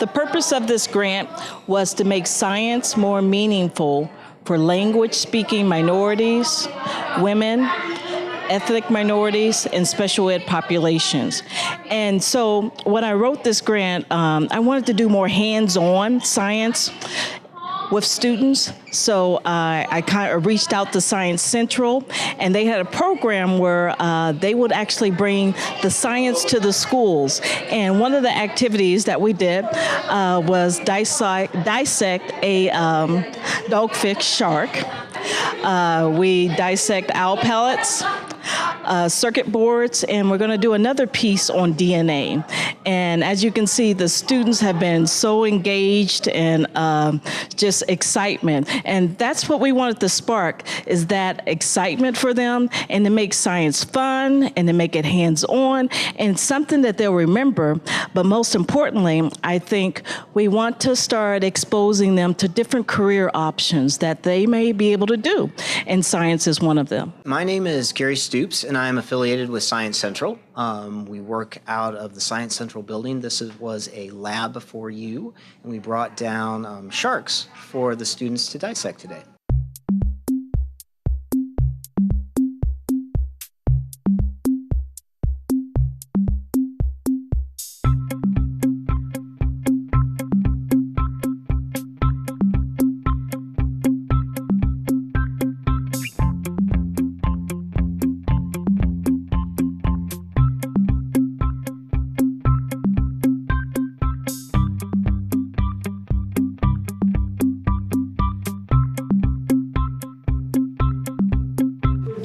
The purpose of this grant was to make science more meaningful for language-speaking minorities, women, ethnic minorities, and special ed populations. And so when I wrote this grant, I wanted to do more hands-on science with students. So I kind of reached out to Science Central, and they had a program where they would actually bring the science to the schools. And one of the activities that we did was dissect a dogfish shark. We dissect owl pellets, circuit boards, and we're going to do another piece on DNA. And as you can see, the students have been so engaged and just excitement. And that's what we wanted to spark, is that excitement for them, and to make science fun and to make it hands-on and something that they'll remember. But most importantly, I think we want to start exposing them to different career options that they may be able to do. And science is one of them. My name is Gary Stoops, and I'm affiliated with Science Central. We work out of the Science Central building. This was a lab for you, and we brought down sharks for the students to dissect today.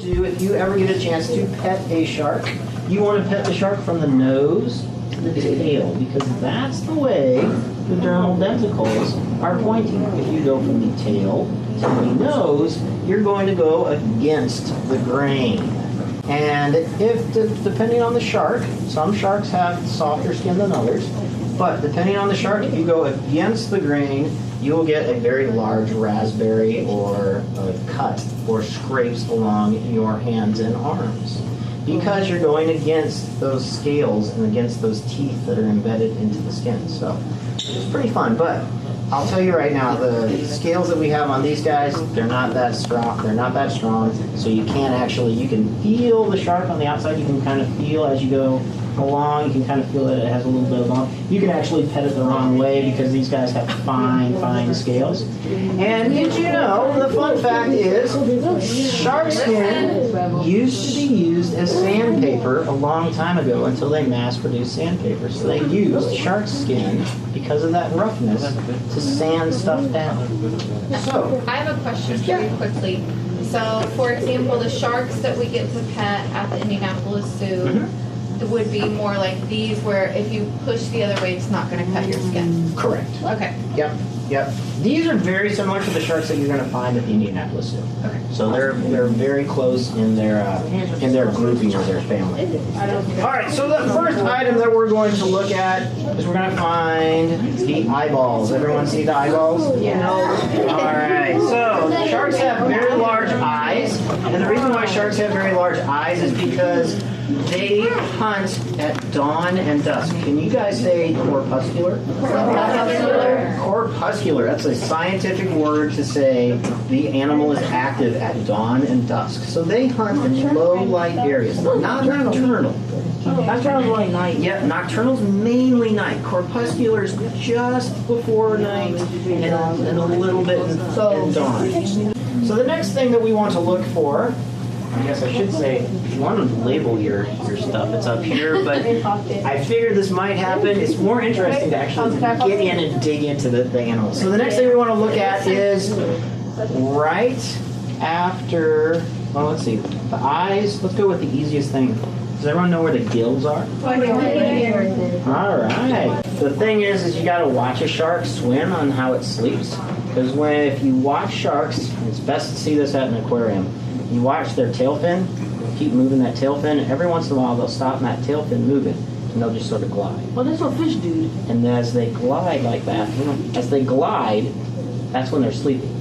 If you ever get a chance to pet a shark, you want to pet the shark from the nose to the tail, because that's the way the dermal denticles are pointing. If you go from the tail to the nose, you're going to go against the grain. And depending on the shark, some sharks have softer skin than others, but depending on the shark, if you go against the grain, you will get a very large raspberry or a cut or scrapes along your hands and arms, because you're going against those scales and against those teeth that are embedded into the skin. So it's pretty fun, but I'll tell you right now, the scales that we have on these guys, they're not that strong. They're not that strong, so you can't actually, you can feel the shark on the outside. You can kind of feel as you go along, you can kind of feel that it has a little bit of bone. You can actually pet it the wrong way because these guys have fine scales. And did you know, the fun fact is, shark skin used to be used as sandpaper a long time ago until they mass-produced sandpaper. So they used shark skin, because of that roughness, to sand stuff down. So I have a question for you quickly. So, for example, the sharks that we get to pet at the Indianapolis Zoo, would be more like these, where if you push the other way, it's not going to cut your skin. Correct. Okay. Yep. These are very similar to the sharks that you're going to find at the Indianapolis Zoo. Okay. So they're very close in their grouping or their family. All right. So the first item that we're going to look at is we're going to find the eyeballs. Everyone see the eyeballs? Yeah. All right. So sharks have very large eyes, and the reason why sharks have very large eyes is because they hunt at dawn and dusk. Can you guys say corpuscular? Corpuscular. That's a scientific word to say the animal is active at dawn and dusk. So they hunt in low light areas, not nocturnal. Nocturnal's only night. Yeah, nocturnal's mainly night. Corpuscular is just before night and a little bit in dawn. So the next thing that we want to look for, I guess I should say, if you want to label your stuff, it's up here, but I figured this might happen. It's more interesting to actually get in and dig into the animals. So the next thing we want to look at is right after, well, let's see, the eyes. Let's go with the easiest thing. Does everyone know where the gills are? All right. The thing is you got to watch a shark swim on how it sleeps, because if you watch sharks, it's best to see this at an aquarium. You watch their tail fin, keep moving that tail fin, and every once in a while they'll stop and that tail fin moving, and they'll just sort of glide. Well, that's what fish do. And as they glide like that, that's when they're sleeping.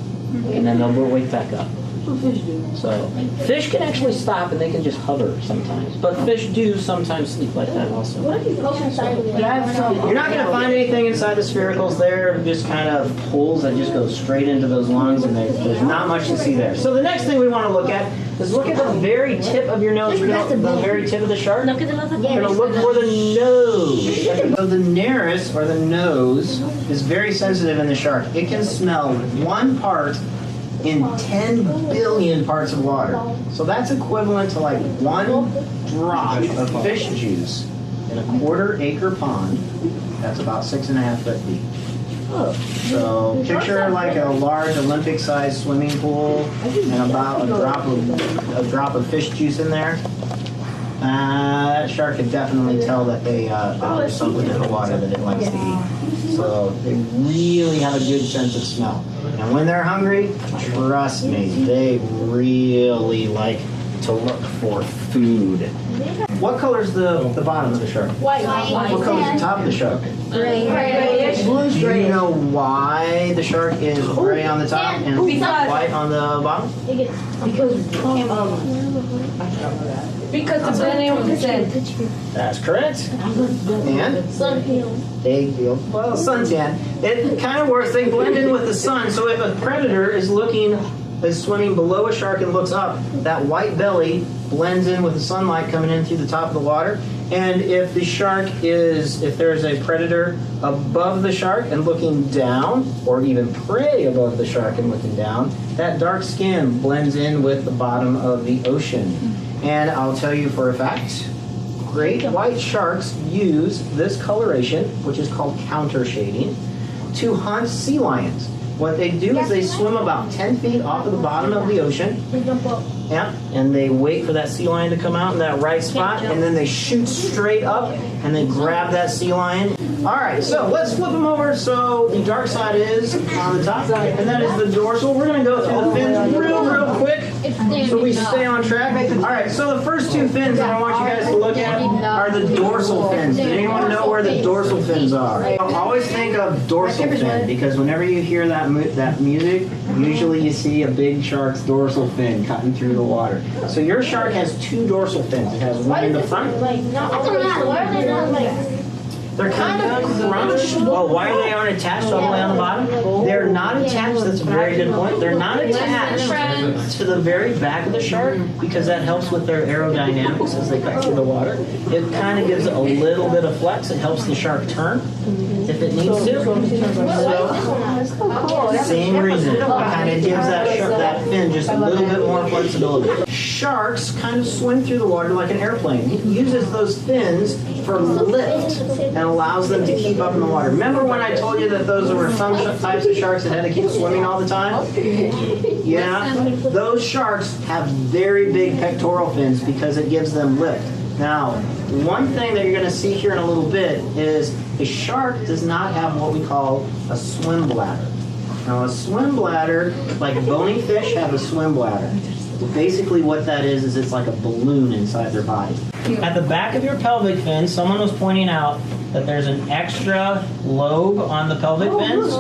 And then they'll wake back up. What fish do? So fish can actually stop and they can just hover sometimes. But fish do sometimes sleep like that also. What if you poke inside of it? But I have some. You're not going to find anything inside the sphericals there, just kind of holes that just go straight into those lungs, and there's not much to see there. So the next thing we want to look at is look at the very tip of your nose, the very tip of the shark. We're going to look for the nose. So the nares, or the nose, is very sensitive in the shark. It can smell one part in 10 billion parts of water. So that's equivalent to like 1 drop of fish juice in a 1/4 acre pond. That's about 6.5 foot deep. So picture like a large Olympic-sized swimming pool and about a drop of fish juice in there. That shark could definitely tell that there's something in the water that it likes to eat. So they really have a good sense of smell. And when they're hungry, trust me, they really like to look for food. What color's the bottom of the shark? White. What color's the top of the shark? Gray. Do you know why the shark is gray on the top and white on the bottom? Because the banana said. That's correct. And? Sun They feel, well, suntan. It kind of works, they blend in with the sun. So if a predator is swimming below a shark and looks up, that white belly blends in with the sunlight coming in through the top of the water. And if there's a predator above the shark and looking down, or even prey above the shark and looking down, that dark skin blends in with the bottom of the ocean. And I'll tell you for a fact, great white sharks use this coloration, which is called counter shading, to hunt sea lions. What they do is they swim about 10 feet off of the bottom of the ocean. Yeah, and they wait for that sea lion to come out in that right spot, and then they shoot straight up and they grab that sea lion. All right, so let's flip them over. So the dark side is on the top, and that is the dorsal. We're going to go through the fins real quick so we stay on track. All right, so the first 2 fins that I want you guys to look at are the dorsal fins. Does anyone know where the dorsal fins are? Always think of dorsal fin, because whenever you hear that music, usually you see a big shark's dorsal fin cutting through the water. So your shark has 2 dorsal fins. It has one in the front. They're kind of crunched. Well, why aren't attached all the way on the bottom? They're not attached. That's a very good point. They're not attached to the very back of the shark because that helps with their aerodynamics as they cut through the water. It kind of gives it a little bit of flex. It helps the shark turn if it needs to. So, same reason. It kind of gives that fin just a little bit more flexibility. Sharks kind of swim through the water like an airplane. It uses those fins for lift and allows them to keep up in the water. Remember when I told you that those were some types of sharks that had to keep swimming all the time? Yeah, those sharks have very big pectoral fins because it gives them lift. Now, one thing that you're going to see here in a little bit is a shark does not have what we call a swim bladder. Now, a swim bladder, like bony fish have a swim bladder. Basically what that is it's like a balloon inside their body. At the back of your pelvic fin, someone was pointing out that there's an extra lobe on the pelvic fins.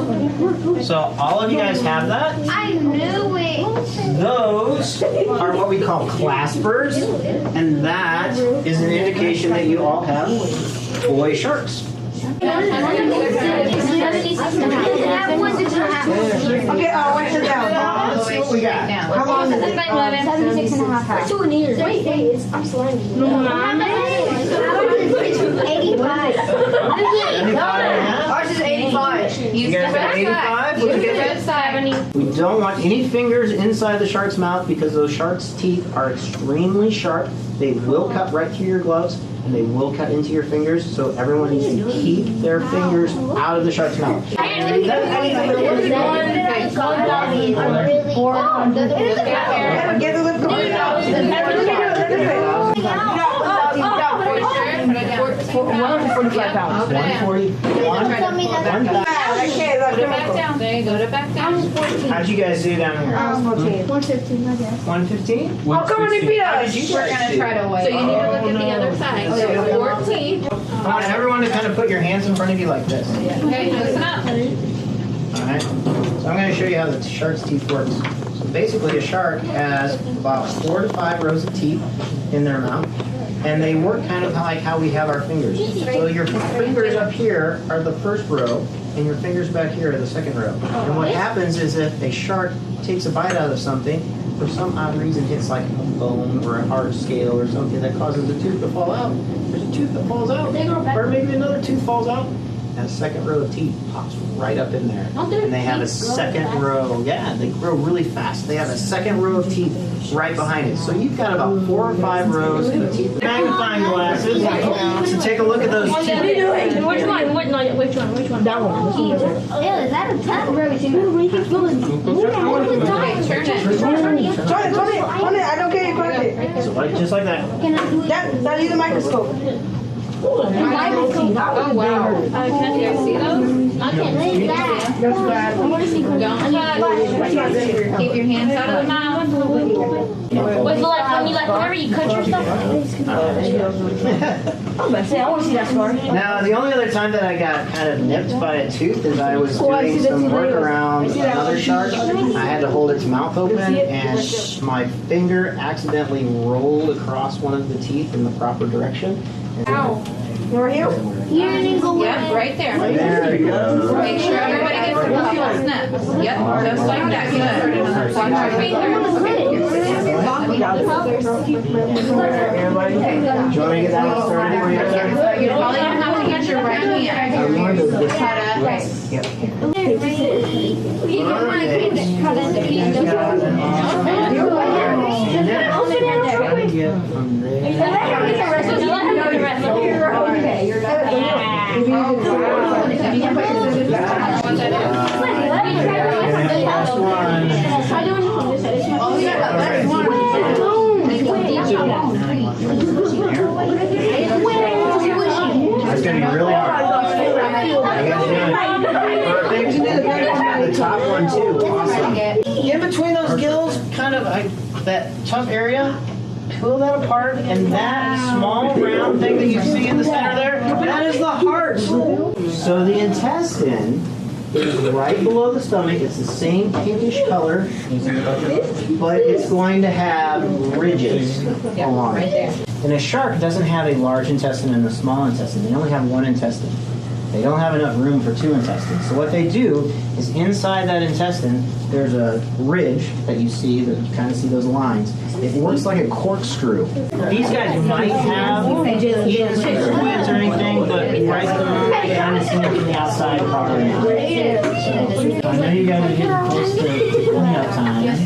So all of you guys have that. I knew it. Those are what we call claspers, and that is an indication that you all have boy sharks. Okay, what's it down? Let's see what we got. How long is it? 76.5. 2 years. Wait, I'm slimy. It's 85. Ours is 85. You guys got 85? Look at that. We don't want any fingers inside the shark's mouth because those shark's teeth are extremely sharp. They will cut right through your gloves and they will cut into your fingers. So everyone needs to keep their fingers out of the shark's mouth. Pounds. 141. There you go, to back down. How'd you guys do down here? 115, I guess. 115? Oh, come on, repeat How us. did you We're guys gonna do? try to weigh. So you need to look at the other side. So 14. I want everyone to kind of put your hands in front of you like this. Okay, listen up. Alright? So I'm going to show you how the shark's teeth works. So basically, a shark has about 4 to 5 rows of teeth in their mouth, and they work kind of like how we have our fingers. So your fingers up here are the first row, and your fingers back here are the second row. And what happens is if a shark takes a bite out of something, for some odd reason hits like a bone or a hard scale or something that causes a tooth to fall out, there's a tooth that falls out, or maybe another tooth falls out, and a second row of teeth pops right up in there. And they have a second row. Yeah, they grow really fast. They have a second row of teeth right behind it. So you've got about 4 or 5 rows of teeth. Magnifying glasses. So take a look at those teeth. Which one? Which one? That one. Yeah, is that a tap? Okay, turn it. Turn it. I don't get it. So just like that. That is a microscope. Oh, wow. Can you guys see those? I can't see that. That's bad. Don't touch. Keep your hands out of the mouth. Wait, so like when you whenever you cut yourself? I was about to say, I want to see that scar. Now, the only other time that I got kind of nipped by a tooth is I was doing some work around another shark. I had to hold its mouth open, and my finger accidentally rolled across one of the teeth in the proper direction. Ow. You're here? Here it is. Yep, right there. There we go. Make sure everybody gets the couple snips. Yep, just like that. Good. Watch your fingers. Everybody, do you want me to get that one started for you? You probably don't have to get your right hand. Cut up. You don't want to cut it. It's going to be really hard. Perfect. The top one too. Awesome. In between those gills, kind of that tough area, peel that apart, and that small round thing that you see in the center there, that is the heart. So the intestine is right below the stomach. It's the same pinkish color, but it's going to have ridges along it. And a shark doesn't have a large intestine and a small intestine. They only have one intestine. They don't have enough room for 2 intestines. So what they do is inside that intestine, there's a ridge that you see, that you kind of see those lines. It works like a corkscrew. These guys might have eaten some squids or anything, but right at the moment, they haven't seen it from the outside properly now. So, I know you guys are getting close to cleanup time.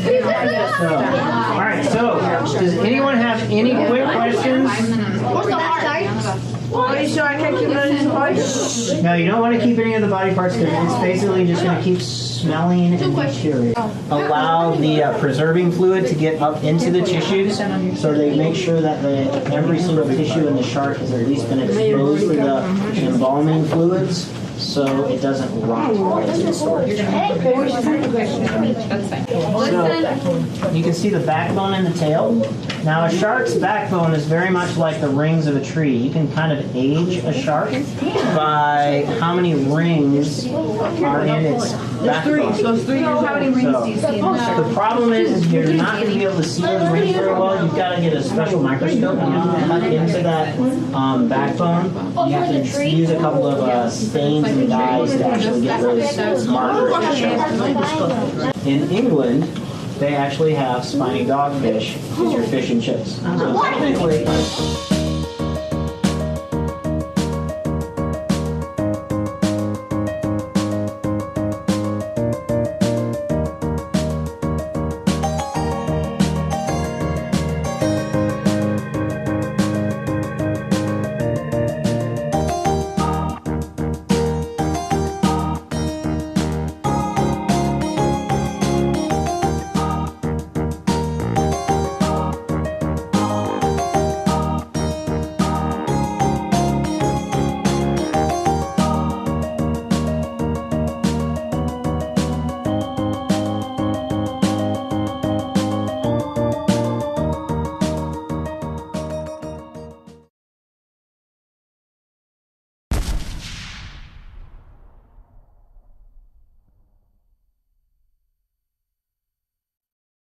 So, all right, so does anyone have any quick questions? Are you sure I can't keep none of these parts? No, you don't want to keep any of the body parts because it's basically just going to keep smelling and be curious. Allow the preserving fluid to get up into the tissues, so they make sure that every single tissue in the shark has at least been exposed to the embalming fluids, so it doesn't rot while it's in storage. That's fine. So, you can see the backbone and the tail. Now, a shark's backbone is very much like the rings of a tree. You can kind of age a shark by how many rings are in its backbone. How many rings do you see in that? The problem is you're not going to be able to see those rings very well. You've got to get a special microscope and you have to cut into that backbone. You have to use a couple of stains and dyes to actually get those markers to show. In England, they actually have spiny dogfish as your fish and chips. So technically,